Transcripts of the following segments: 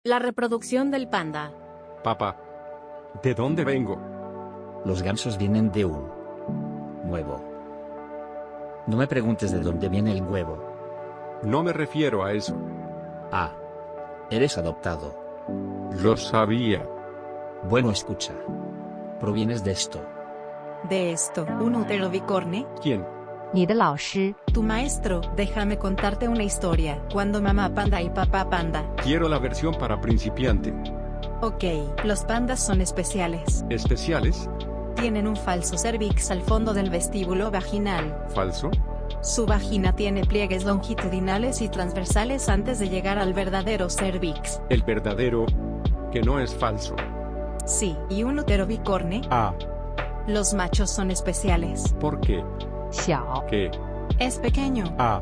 La reproducción del panda. Papá. ¿De dónde vengo? Los gansos vienen de un huevo. No me preguntes de dónde viene el huevo. No me refiero a eso. Ah. Eres adoptado. Lo sabía. Bueno, escucha. Provienes de esto. De esto, un útero bicorne. ¿Quién? 你的老师 Tu maestro. Déjame contarte una historia. Cuando mamá panda y papá panda. Quiero la versión para principiante. Ok, los pandas son especiales. ¿Especiales? Tienen un falso cervix al fondo del vestíbulo vaginal. ¿Falso? Su vagina tiene pliegues longitudinales y transversales antes de llegar al verdadero cervix. El verdadero, que no es falso. Sí, y un útero bicorne. Ah, Los machos son especiales. ¿por qué? 小 ¿Qué? Es pequeño. Ah,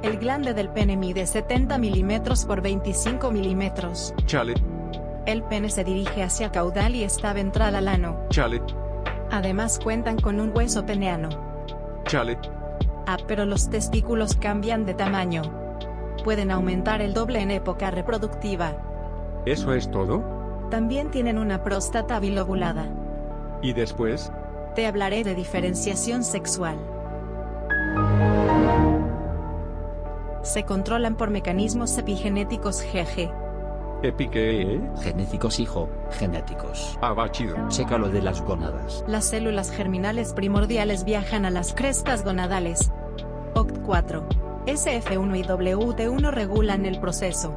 El glande del pene mide 70 milímetros por 25 milímetros. chale, El pene se dirige hacia caudal y está ventral al ano. chale, Además cuentan con un hueso peneano. chale. Ah, pero los testículos cambian de tamaño. Pueden aumentar el doble en época reproductiva. ¿Eso es todo? También tienen una próstata bilobulada. ¿Y después? Te hablaré de diferenciación sexual. Se controlan por mecanismos epigenéticos GG. ¿Epique? Genéticos, hijo. Genéticos. Ah, va chido. Checa lo de las gónadas. Las células germinales primordiales viajan a las crestas gonadales. OCT4, SF1 y WT1 regulan el proceso.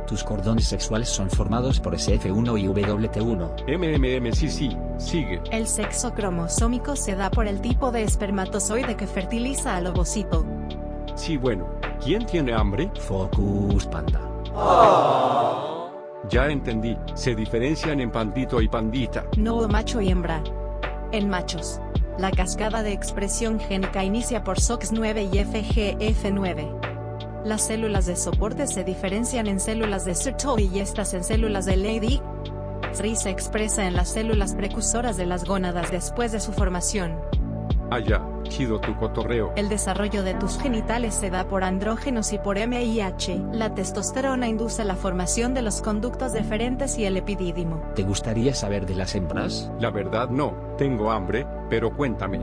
Tus cordones sexuales son formados por SF1 y WT1. Sí, sigue. El sexo cromosómico se da por el tipo de espermatozoide que fertiliza al ovocito. Sí, bueno. ¿Quién tiene hambre? Focus, panda. Ya entendí. Se diferencian en pandito y pandita. No macho y hembra. En machos, la cascada de expresión génica inicia por SOX9 y FGF9. Las células de soporte se diferencian en células de Sertoli y estas en células de Leydig. 3 se expresa en las células precursoras de las gónadas después de su formación. Allá, chido tu cotorreo. El desarrollo de tus genitales se da por andrógenos y por MIH. La testosterona induce la formación de los conductos deferentes y el epidídimo. ¿Te gustaría saber de las hembras? La verdad no, tengo hambre, pero cuéntame.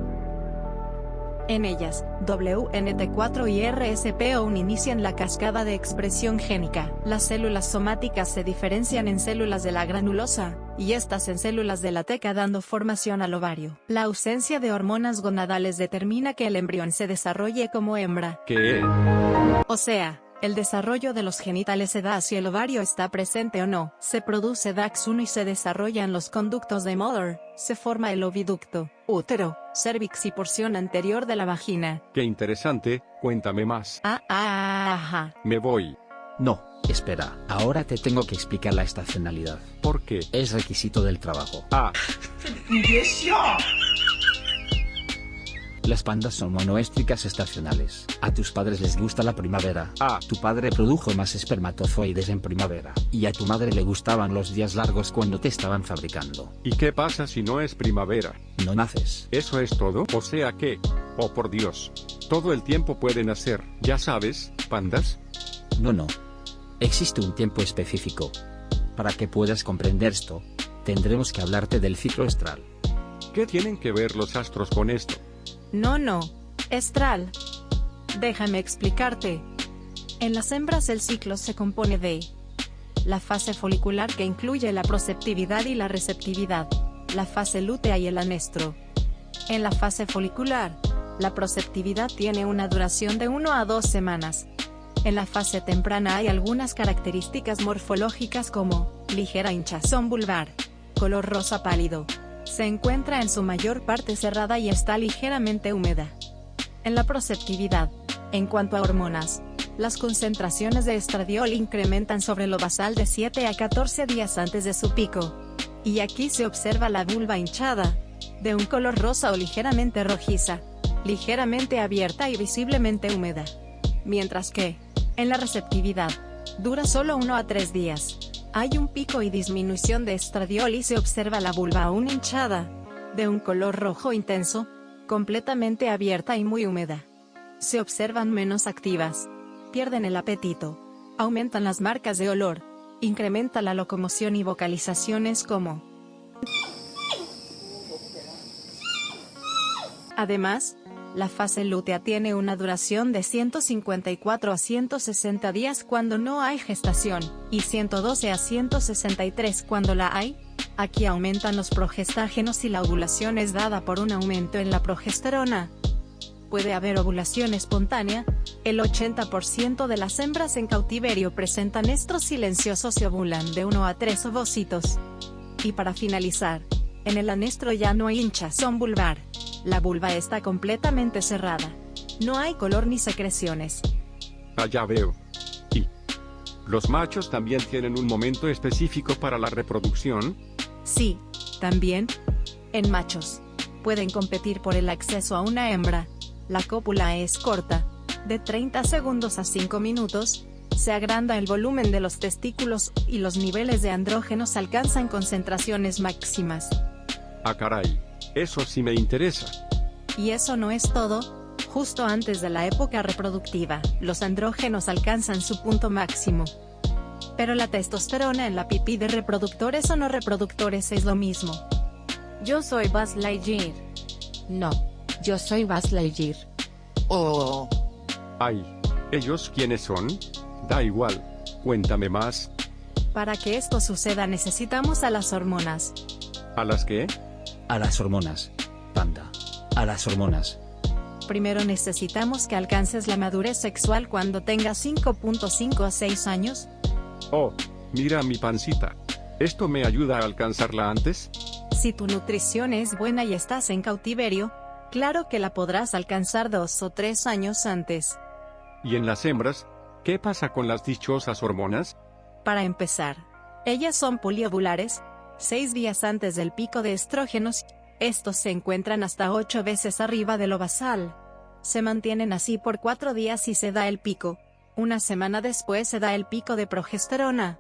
En ellas, WNT4 y RSPO1 inician la cascada de expresión génica. Las células somáticas se diferencian en células de la granulosa, y estas en células de la teca dando formación al ovario. La ausencia de hormonas gonadales determina que el embrión se desarrolle como hembra. ¿Qué? O sea, el desarrollo de los genitales se da si el ovario está presente o no. Se produce DAX1 y se desarrollan los conductos de Mother. Se forma el oviducto, útero, cervix y porción anterior de la vagina. Qué interesante, cuéntame más. Ajá. Me voy. No, espera. Ahora te tengo que explicar la estacionalidad. ¿Por qué? Es requisito del trabajo. Ah, Las pandas son monoéstricas estacionales. A tus padres les gusta la primavera. Ah. Tu padre produjo más espermatozoides en primavera. Y a tu madre le gustaban los días largos cuando te estaban fabricando. ¿y qué pasa si no es primavera? No naces. ¿Eso es todo? O sea que, oh por Dios, todo el tiempo pueden hacer, ya sabes, pandas. No. Existe un tiempo específico. Para que puedas comprender esto, tendremos que hablarte del ciclo estral. ¿Qué tienen que ver los astros con esto? No. Estral. Déjame explicarte. En las hembras el ciclo se compone de la fase folicular que incluye la proceptividad y la receptividad, la fase lútea y el anestro. En la fase folicular, la proceptividad tiene una duración de 1 a 2 semanas. En la fase temprana hay algunas características morfológicas como ligera hinchazón vulvar, color rosa pálido. Se encuentra en su mayor parte cerrada y está ligeramente húmeda. En la proceptividad, en cuanto a hormonas, las concentraciones de estradiol incrementan sobre lo basal de 7 a 14 días antes de su pico. Y aquí se observa la vulva hinchada, de un color rosa o ligeramente rojiza, ligeramente abierta y visiblemente húmeda. Mientras que, en la receptividad, dura solo 1 a 3 días. Hay un pico y disminución de estradiol y se observa la vulva aún hinchada, de un color rojo intenso, completamente abierta y muy húmeda. Se observan menos activas, pierden el apetito, aumentan las marcas de olor, Incrementa la locomoción y vocalizaciones como. Además, la fase lútea tiene una duración de 154 a 160 días cuando no hay gestación, y 112 a 163 cuando la hay. Aquí aumentan los progestágenos y la ovulación es dada por un aumento en la progesterona. Puede haber ovulación espontánea. El 80% de las hembras en cautiverio presentan estros silenciosos y ovulan de 1 a 3 ovocitos. Y para finalizar, en el anestro ya no hay hinchazón vulvar. La vulva está completamente cerrada. No hay color ni secreciones. Allá veo. ¿Y los machos también tienen un momento específico para la reproducción? Sí, también. En machos. Pueden competir por el acceso a una hembra. La cópula es corta, de 30 segundos a 5 minutos, se agranda el volumen de los testículos y los niveles de andrógenos alcanzan concentraciones máximas. Ah, caray, eso sí me interesa. Y eso no es todo. Justo antes de la época reproductiva, los andrógenos alcanzan su punto máximo. Pero la testosterona en la pipí de reproductores o no reproductores es lo mismo. Yo soy Buzz Lightyear. No. Yo soy Buzz Lightyear. Oh. Ay, ¿ellos quiénes son? Da igual, cuéntame más. Para que esto suceda necesitamos a las hormonas. ¿A las qué? A las hormonas. Panda. A las hormonas. Primero necesitamos que alcances la madurez sexual cuando tengas 5.5 a 6 años. Oh, mira mi pancita. ¿Esto me ayuda a alcanzarla antes? Si tu nutrición es buena y estás en cautiverio, claro que la podrás alcanzar 2 o 3 años antes. ¿Y en las hembras? ¿Qué pasa con las dichosas hormonas? Para empezar, ellas son poliovulares, 6 días antes del pico de estrógenos. Estos se encuentran hasta 8 veces arriba de lo basal. Se mantienen así por 4 días y se da el pico. Una semana después se da el pico de progesterona.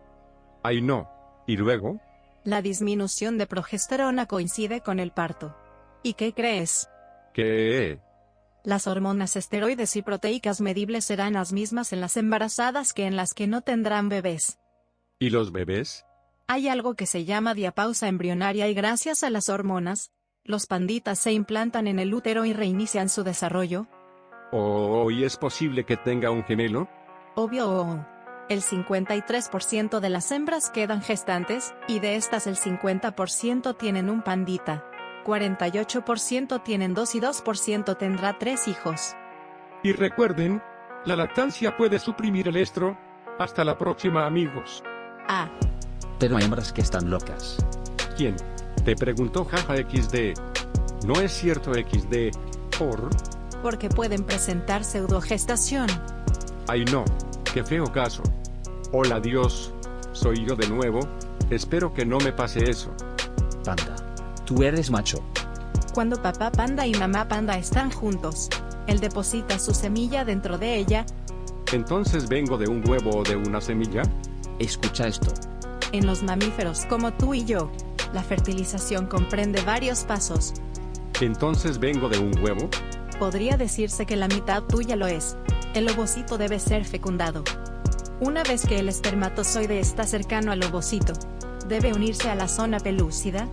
Ay no. ¿Y luego? La disminución de progesterona coincide con el parto. ¿Y qué crees? ¿Qué? Las hormonas esteroides y proteicas medibles serán las mismas en las embarazadas que en las que no tendrán bebés. ¿Y los bebés? Hay algo que se llama diapausa embrionaria y gracias a las hormonas, los panditas se implantan en el útero y reinician su desarrollo. ¿O ¿y es posible que tenga un gemelo? Obvio. El 53% de las hembras quedan gestantes, y de estas el 50% tienen un pandita. 48% tienen 2 y 2% tendrá 3 hijos. Y recuerden, la lactancia puede suprimir el estro. Hasta la próxima, amigos. Ah, Pero hay hembras que están locas. ¿Quién? Te preguntó jaja XD. No es cierto XD. porque pueden presentar pseudogestación. Ay no, qué feo caso. Hola Dios, soy yo de nuevo. Espero que no me pase eso. Panda. Tú eres macho. Cuando papá panda y mamá panda están juntos, él deposita su semilla dentro de ella. Entonces vengo de un huevo o de una semilla. Escucha esto. En los mamíferos como tú y yo, la fertilización comprende varios pasos. Entonces vengo de un huevo. Podría decirse que la mitad tuya lo es. El ovocito debe ser fecundado. Una vez que el espermatozoide está cercano al ovocito, debe unirse a la zona pelúcida.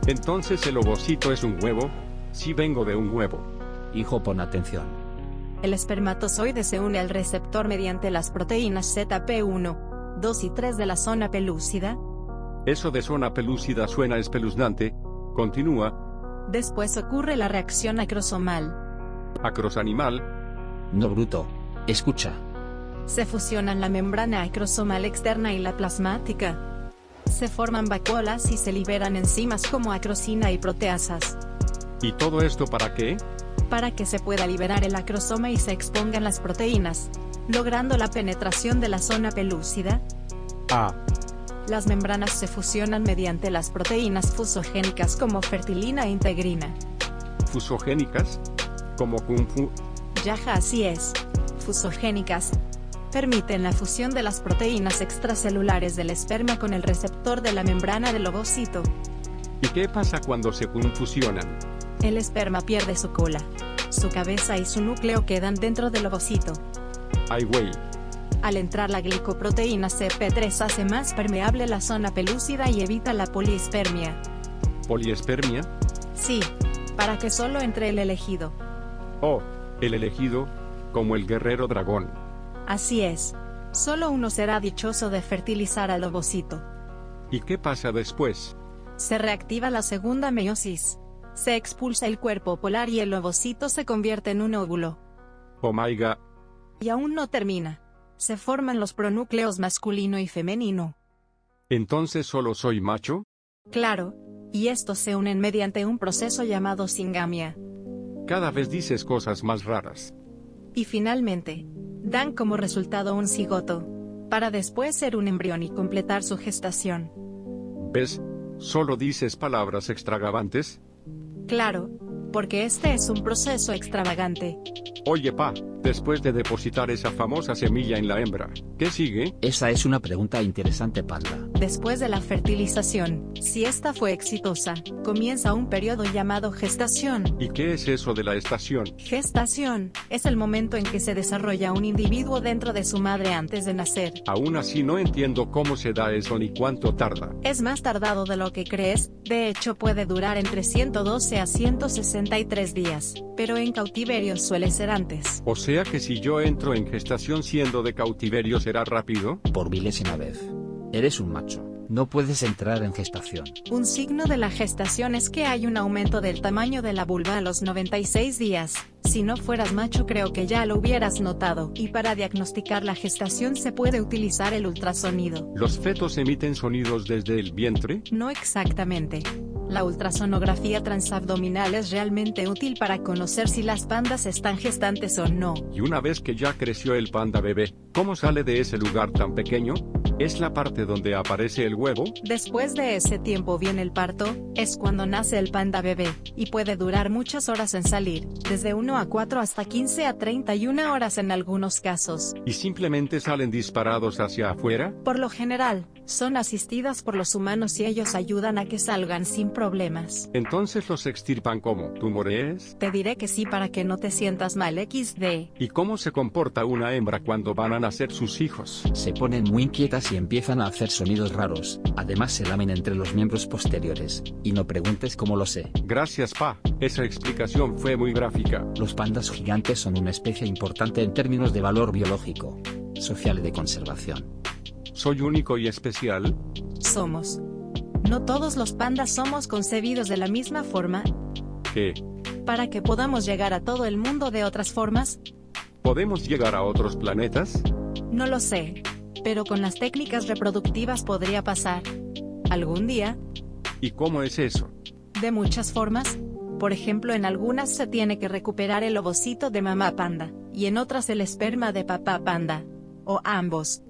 Entonces el ovocito es un huevo. Sí vengo de un huevo. Hijo, pon atención. El espermatozoide se une al receptor mediante las proteínas ZP1, 2 y 3 de la zona pelúcida. Eso de zona pelúcida suena espeluznante. Continúa. Después ocurre la reacción acrosomal. Acrosanimal. No, bruto. Escucha. Se fusionan la membrana acrosomal externa y la plasmática. Se forman vacuolas y se liberan enzimas como acrosina y proteasas. ¿Y todo esto para qué? Para que se pueda liberar el acrosoma y se expongan las proteínas, logrando la penetración de la zona pelúcida. Ah. Las membranas se fusionan mediante las proteínas fusogénicas como fertilina e integrina. ¿Fusogénicas? Como Kung Fu. Yaja, así es. Fusogénicas. Permiten la fusión de las proteínas extracelulares del esperma con el receptor de la membrana del ovocito. ¿Y qué pasa cuando se fusionan? El esperma pierde su cola. Su cabeza y su núcleo quedan dentro del ovocito. Ay güey. Al entrar la glicoproteína CP3 hace más permeable la zona pelúcida y evita la poliespermia. ¿Poliespermia? Sí, para que solo entre el elegido. Oh, el elegido, como el guerrero dragón. Así es. Solo uno será dichoso de fertilizar al ovocito. ¿Y qué pasa después? Se reactiva la segunda meiosis. Se expulsa el cuerpo polar y el ovocito se convierte en un óvulo. Oh my god. Y aún no termina. Se forman los pronúcleos masculino y femenino. ¿Entonces solo soy macho? Claro, y estos se unen mediante un proceso llamado singamia. Cada vez dices cosas más raras. Y finalmente, dan como resultado un cigoto, para después ser un embrión y completar su gestación. ¿Ves? ¿Solo dices palabras extravagantes? Claro, porque este es un proceso extravagante. Oye pa, después de depositar esa famosa semilla en la hembra, ¿qué sigue? Esa es una pregunta interesante, Panda. Después de la fertilización, si esta fue exitosa, comienza un periodo llamado gestación. ¿Y qué es eso de la estación? Gestación es el momento en que se desarrolla un individuo dentro de su madre antes de nacer. Aún así no entiendo cómo se da eso ni cuánto tarda. Es más tardado de lo que crees, de hecho puede durar entre 112 a 163 días, pero en cautiverio suele ser antes. O sea que si yo entro en gestación siendo de cautiverio será rápido. Por milésima vez. Eres un macho. No puedes entrar en gestación. Un signo de la gestación es que hay un aumento del tamaño de la vulva a los 96 días. Si no fueras macho creo que ya lo hubieras notado. Y para diagnosticar la gestación se puede utilizar el ultrasonido. ¿Los fetos emiten sonidos desde el vientre? No exactamente. La ultrasonografía transabdominal es realmente útil para conocer si las pandas están gestantes o no. Y una vez que ya creció el panda bebé, ¿cómo sale de ese lugar tan pequeño? ¿Es la parte donde aparece el huevo? Después de ese tiempo viene el parto, es cuando nace el panda bebé, y puede durar muchas horas en salir, desde 1 a 4 hasta 15 a 31 horas en algunos casos. ¿Y simplemente salen disparados hacia afuera? Por lo general, son asistidas por los humanos y ellos ayudan a que salgan sin problemas. ¿Entonces los extirpan como tumores? Te diré que sí para que no te sientas mal XD. ¿Y cómo se comporta una hembra cuando van a nacer sus hijos? Se ponen muy inquietas y empiezan a hacer sonidos raros. Además se lamen entre los miembros posteriores. Y no preguntes cómo lo sé. Gracias pa, esa explicación fue muy gráfica. Los pandas gigantes son una especie importante en términos de valor biológico, social y de conservación. ¿Soy único y especial? Somos. No todos los pandas somos concebidos de la misma forma. ¿Qué? Para que podamos llegar a todo el mundo de otras formas. ¿Podemos llegar a otros planetas? No lo sé. Pero con las técnicas reproductivas podría pasar. ¿Algún día? ¿Y cómo es eso? De muchas formas. Por ejemplo, en algunas se tiene que recuperar el ovocito de mamá panda, y en otras el esperma de papá panda. O ambos.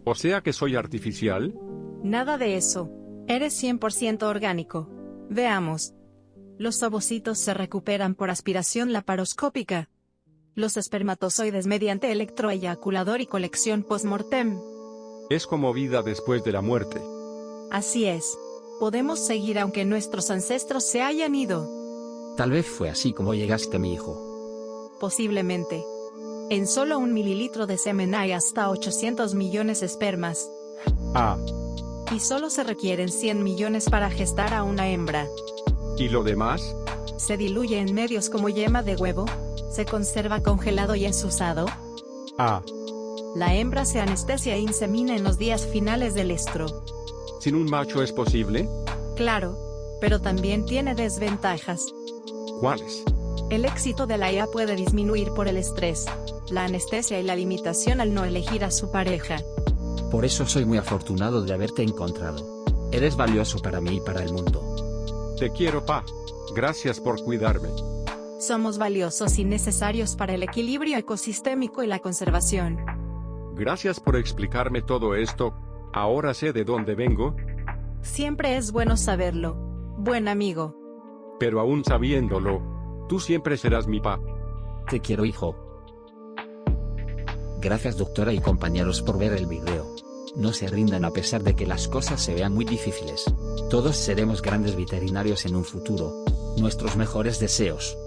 ¿O sea que soy artificial? Nada de eso. Eres 100% orgánico. Veamos. Los ovocitos se recuperan por aspiración laparoscópica. Los espermatozoides mediante electroeyaculador y colección post-mortem. Es como vida después de la muerte. Así es. Podemos seguir aunque nuestros ancestros se hayan ido. Tal vez fue así como llegaste a mi hijo. Posiblemente. En solo 1 mililitro de semen hay hasta 800 millones de espermas. Ah, Y solo se requieren 100 millones para gestar a una hembra. ¿y lo demás? Se diluye en medios como yema de huevo. Se conserva congelado y ensusado. Ah, La hembra se anestesia e insemina en los días finales del estro. ¿sin un macho es posible? Claro, pero también tiene desventajas. ¿Cuáles? El éxito de la IA puede disminuir por el estrés, la anestesia y la limitación al no elegir a su pareja. Por eso soy muy afortunado de haberte encontrado. Eres valioso para mí y para el mundo. Te quiero pa. Gracias por cuidarme. Somos valiosos y necesarios para el equilibrio ecosistémico y la conservación. Gracias por explicarme todo esto. Ahora sé de dónde vengo, Siempre es bueno saberlo. Buen amigo. pero aún sabiéndolo, tú siempre serás mi pa. Te quiero, hijo. Gracias, doctora y compañeros, por ver el video. No se rindan a pesar de que las cosas se vean muy difíciles. Todos seremos grandes veterinarios en un futuro. Nuestros mejores deseos.